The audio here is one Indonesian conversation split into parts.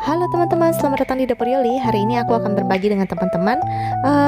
Halo teman-teman, selamat datang di Dapur Yoli. Hari ini aku akan berbagi dengan teman-teman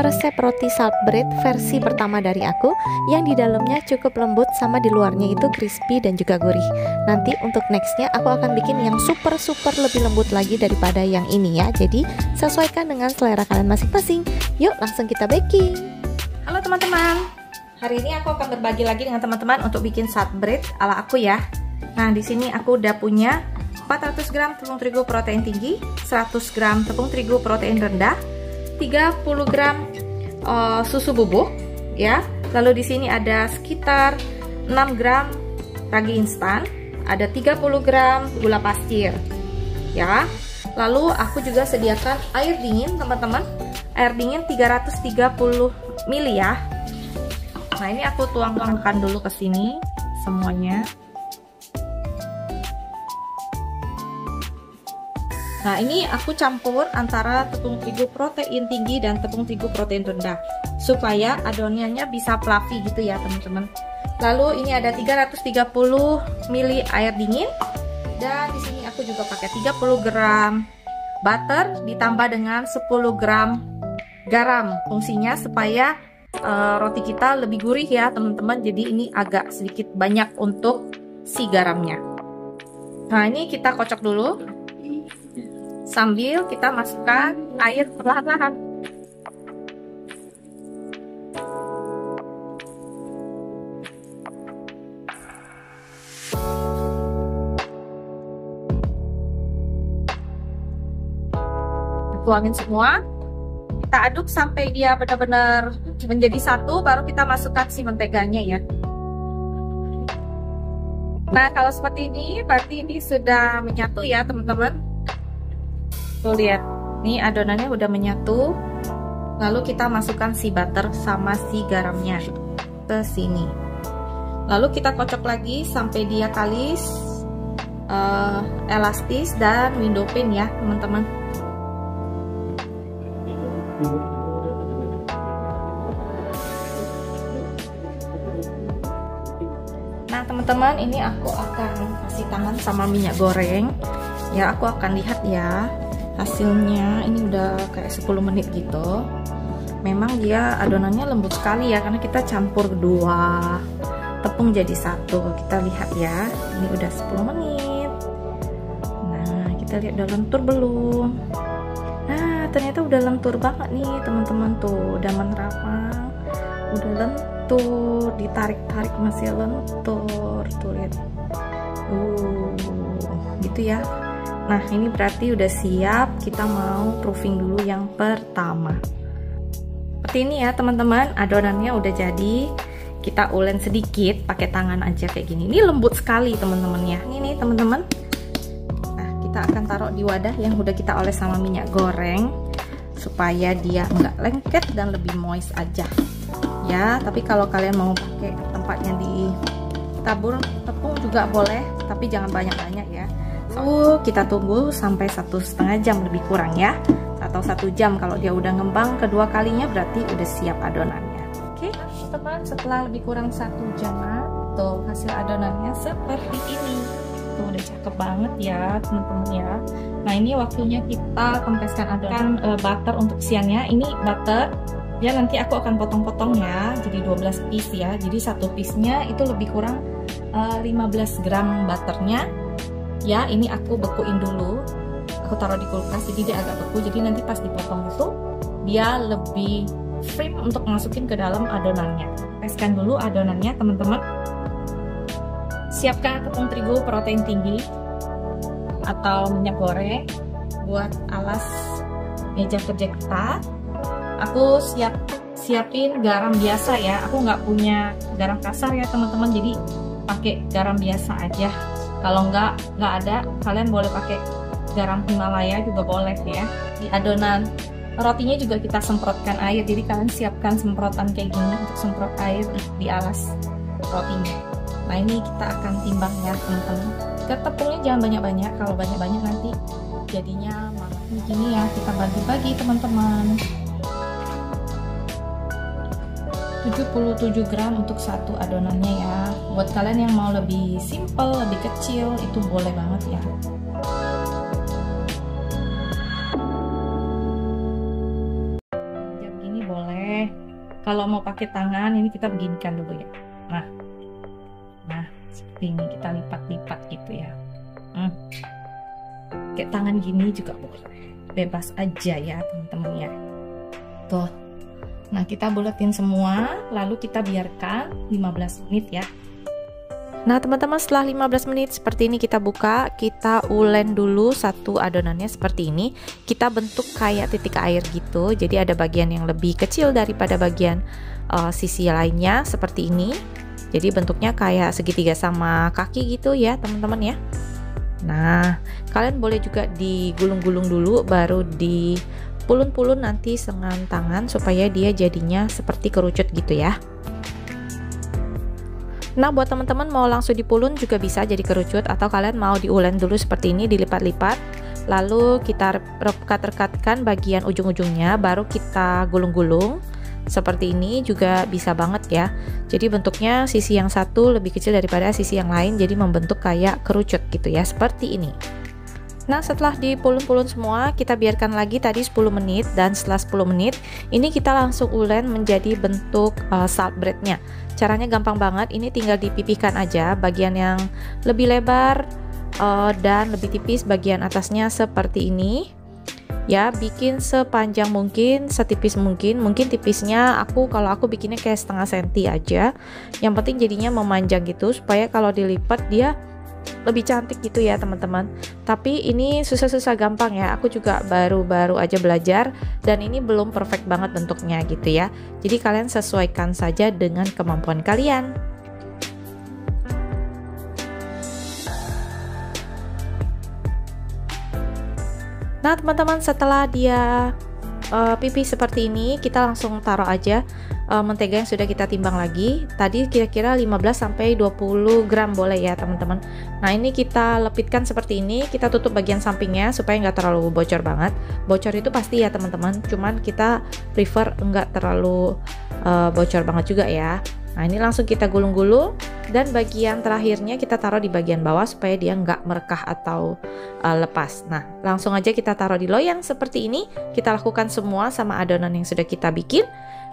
resep roti salt bread versi pertama dari aku, yang di dalamnya cukup lembut sama di luarnya itu crispy dan juga gurih. Nanti untuk nextnya aku akan bikin yang super lebih lembut lagi daripada yang ini ya. Jadi sesuaikan dengan selera kalian masing-masing. Yuk langsung kita baking. Halo teman-teman, hari ini aku akan berbagi lagi dengan teman-teman untuk bikin salt bread ala aku ya. Nah di sini aku udah punya 400 gram tepung terigu protein tinggi, 100 gram tepung terigu protein rendah, 30 gram susu bubuk ya. Lalu di sini ada sekitar 6 gram ragi instan, ada 30 gram gula pasir ya. Lalu aku juga sediakan air dingin teman-teman, air dingin 330 ml ya. Nah ini aku tuangkan dulu ke sini semuanya. Nah ini aku campur antara tepung terigu protein tinggi dan tepung terigu protein rendah supaya adonannya bisa fluffy gitu ya teman-teman. Lalu ini ada 330 ml air dingin, dan di sini aku juga pakai 30 gram butter ditambah dengan 10 gram garam. Fungsinya supaya roti kita lebih gurih ya teman-teman. Jadi ini agak sedikit banyak untuk si garamnya. Nah ini kita kocok dulu sambil kita masukkan air perlahan-lahan. Tuangin semua, kita aduk sampai dia benar-benar menjadi satu, baru kita masukkan si menteganya ya. Nah kalau seperti ini berarti ini sudah menyatu ya teman-teman. Tuh lihat, nih adonannya udah menyatu. Lalu kita masukkan si butter sama si garamnya ke sini. Lalu kita kocok lagi sampai dia kalis, elastis dan window pane ya teman-teman. Nah teman-teman, ini aku akan kasih tangan sama minyak goreng. Ya aku akan lihat ya hasilnya. Ini udah kayak 10 menit gitu. Memang dia adonannya lembut sekali ya, karena kita campur dua tepung jadi satu. Kita lihat ya, ini udah 10 menit. Nah kita lihat udah lentur belum. Nah ternyata udah lentur banget nih teman-teman. Tuh udah menerapang, udah lentur, ditarik-tarik masih lentur. Tuh lihat, gitu ya. Nah ini berarti udah siap, kita mau proofing dulu yang pertama. Seperti ini ya teman-teman, adonannya udah jadi. Kita ulen sedikit pakai tangan aja kayak gini. Ini lembut sekali teman-teman ya. Ini nih teman-teman. Nah kita akan taruh di wadah yang udah kita oles sama minyak goreng supaya dia nggak lengket dan lebih moist aja ya. Tapi kalau kalian mau pakai tempatnya ditabur tepung juga boleh, tapi jangan banyak-banyak ya. Kita tunggu sampai 1,5 jam lebih kurang ya, atau 1 jam. Kalau dia udah ngembang kedua kalinya berarti udah siap adonannya. Oke teman, setelah lebih kurang 1 jam, tuh hasil adonannya seperti ini. Tuh udah cakep banget ya teman-teman ya. Nah ini waktunya kita kempeskan adonan butter untuk isiannya. Ini butter ya, nanti aku akan potong-potong ya jadi 12 piece ya. Jadi satu piece-nya itu lebih kurang 15 gram butternya ya. Ini aku bekuin dulu, aku taruh di kulkas jadi dia agak beku, jadi nanti pas dipotong itu dia lebih firm untuk masukin ke dalam adonannya. Peskan dulu adonannya teman-teman. Siapkan tepung terigu protein tinggi atau minyak goreng buat alas meja kerja kita. Aku siapin garam biasa ya, aku nggak punya garam kasar ya teman-teman, jadi pakai garam biasa aja. Kalau nggak ada, kalian boleh pakai garam Himalaya juga boleh ya. Di adonan rotinya juga kita semprotkan air, jadi kalian siapkan semprotan kayak gini untuk semprot air di alas rotinya. Nah ini kita akan timbang ya teman-teman. Tepungnya jangan banyak-banyak, kalau banyak-banyak nanti jadinya malah begini ya. Kita bagi-bagi teman-teman. 77 gram untuk satu adonannya ya. Buat kalian yang mau lebih simple, lebih kecil, itu boleh banget ya. Kalau mau pakai tangan ini kita beginikan dulu ya. Nah seperti ini kita lipat-lipat gitu ya. Kayak tangan gini juga boleh, bebas aja ya teman-teman ya. Tuh. Nah kita buletin semua, lalu kita biarkan 15 menit ya. Nah teman-teman, setelah 15 menit seperti ini kita buka, kita ulen dulu satu adonannya seperti ini. Kita bentuk kayak titik air gitu, jadi ada bagian yang lebih kecil daripada bagian sisi lainnya seperti ini. Jadi bentuknya kayak segitiga sama kaki gitu ya teman-teman ya. Nah kalian boleh juga digulung-gulung dulu, baru dipulun-pulun nanti dengan tangan supaya dia jadinya seperti kerucut gitu ya. Nah buat teman-teman mau langsung dipulun juga bisa jadi kerucut, atau kalian mau diulen dulu seperti ini, dilipat-lipat lalu kita rekat-rekatkan bagian ujung-ujungnya, baru kita gulung-gulung seperti ini juga bisa banget ya. Jadi bentuknya sisi yang satu lebih kecil daripada sisi yang lain, jadi membentuk kayak kerucut gitu ya, seperti ini. Nah setelah dipulun-pulun semua, kita biarkan lagi tadi 10 menit, dan setelah 10 menit ini kita langsung ulen menjadi bentuk salt breadnya. Caranya gampang banget, ini tinggal dipipihkan aja bagian yang lebih lebar dan lebih tipis bagian atasnya seperti ini ya. Bikin sepanjang mungkin, setipis mungkin tipisnya kalau aku bikinnya kayak setengah senti aja, yang penting jadinya memanjang gitu supaya kalau dilipat dia lebih cantik gitu ya teman-teman. Tapi ini susah-susah gampang ya, aku juga baru-baru aja belajar dan ini belum perfect banget bentuknya gitu ya. Jadi kalian sesuaikan saja dengan kemampuan kalian. Nah teman-teman, setelah dia pipih seperti ini, kita langsung taruh aja mentega yang sudah kita timbang lagi. Tadi kira-kira 15-20 gram boleh ya teman-teman. Nah ini kita lepitkan seperti ini, kita tutup bagian sampingnya supaya nggak terlalu bocor banget. Bocor itu pasti ya teman-teman, cuman kita prefer nggak terlalu bocor banget juga ya. Nah ini langsung kita gulung-gulung, dan bagian terakhirnya kita taruh di bagian bawah supaya dia nggak merekah atau lepas. Nah langsung aja kita taruh di loyang seperti ini. Kita lakukan semua sama adonan yang sudah kita bikin,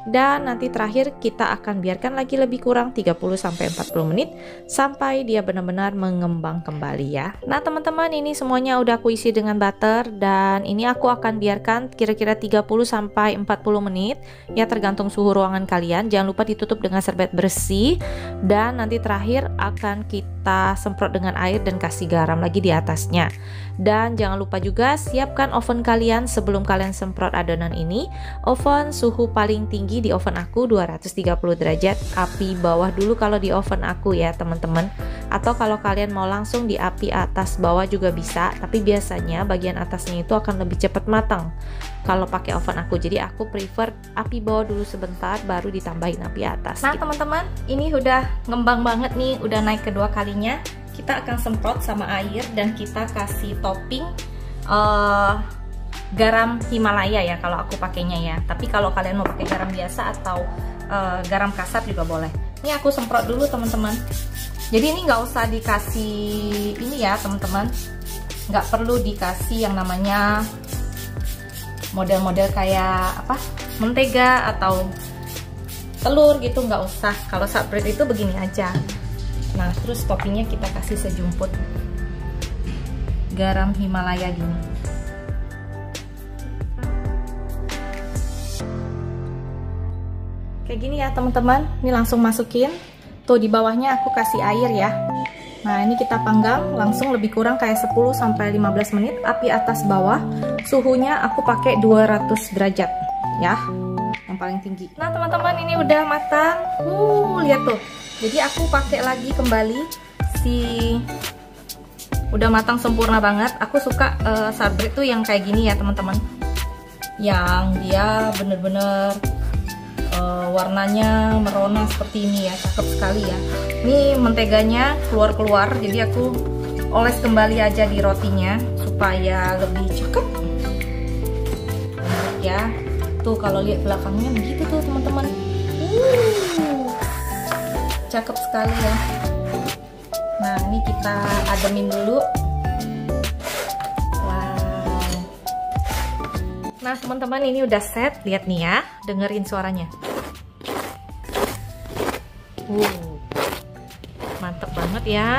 dan nanti terakhir kita akan biarkan lagi lebih kurang 30-40 menit sampai dia benar-benar mengembang kembali ya. Nah teman-teman, ini semuanya udah aku isi dengan butter, dan ini aku akan biarkan kira-kira 30-40 menit ya, tergantung suhu ruangan kalian. Jangan lupa ditutup dengan serbet bersih, dan nanti terakhir akan kita semprot dengan air dan kasih garam lagi di atasnya. Dan jangan lupa juga siapkan oven kalian sebelum kalian semprot adonan ini. Oven suhu paling tinggi di oven aku 230 derajat, api bawah dulu kalau di oven aku ya teman-teman. Atau kalau kalian mau langsung di api atas bawah juga bisa, tapi biasanya bagian atasnya itu akan lebih cepat matang kalau pakai oven aku. Jadi aku prefer api bawah dulu sebentar, baru ditambahin api atas. Nah teman-teman, ini udah ngembang banget nih, udah naik kedua kalinya. Kita akan semprot sama air dan kita kasih topping garam Himalaya ya kalau aku pakainya ya. Tapi kalau kalian mau pakai garam biasa atau garam kasar juga boleh. Ini aku semprot dulu teman-teman. Jadi ini nggak usah dikasih ini ya teman-teman, nggak perlu dikasih yang namanya model-model kayak apa, mentega atau telur gitu, nggak usah. Kalau salt bread itu begini aja. Nah terus toppingnya kita kasih sejumput garam Himalaya gini. Kayak gini ya teman-teman. Ini langsung masukin. Tuh di bawahnya aku kasih air ya. Nah ini kita panggang langsung lebih kurang kayak 10-15 menit. Api atas bawah. Suhunya aku pakai 200 derajat ya, yang paling tinggi. Nah teman-teman, ini udah matang. Lihat tuh. Jadi aku pakai lagi kembali udah matang sempurna banget. Aku suka salt bread tuh yang kayak gini ya teman-teman, yang dia bener-bener warnanya merona seperti ini ya, cakep sekali ya. Ini menteganya keluar-keluar, jadi aku oles kembali aja di rotinya supaya lebih cakep ya. Tuh kalau lihat belakangnya begitu tuh teman-teman. Cakep sekali ya. Nah ini kita ademin dulu. Wow. Nah teman-teman, ini udah set. Lihat nih ya, dengerin suaranya. Mantap banget ya.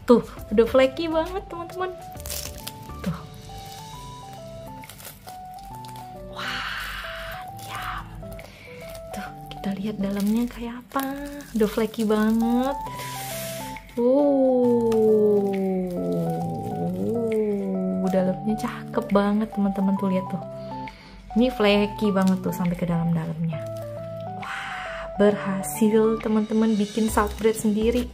Tuh, udah flaky banget teman-teman. Tuh. Wah, diam. Tuh, kita lihat dalamnya kayak apa. Udah flaky banget. Dalamnya cakep banget teman-teman, tuh lihat tuh. Ini flaky banget tuh sampai ke dalam-dalamnya. Wah, berhasil teman-teman bikin salt bread sendiri.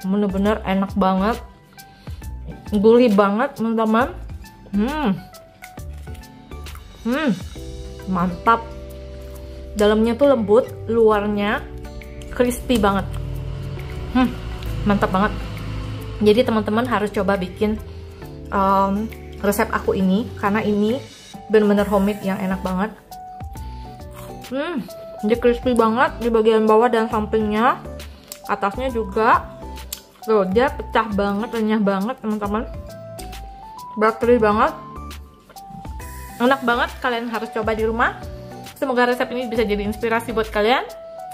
Bener-bener enak banget, gurih banget teman-teman. Mantap. Dalamnya tuh lembut, luarnya crispy banget. Mantap banget. Jadi teman-teman harus coba bikin resep aku ini, karena ini bener-bener homemade yang enak banget. Dia crispy banget di bagian bawah dan sampingnya. Atasnya juga tuh, dia pecah banget, renyah banget teman-teman. Buttery banget, enak banget. Kalian harus coba di rumah. Semoga resep ini bisa jadi inspirasi buat kalian.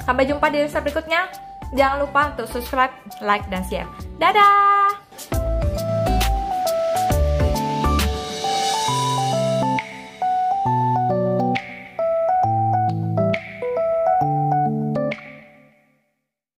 Sampai jumpa di resep berikutnya. Jangan lupa untuk subscribe, like, dan share. Dadah!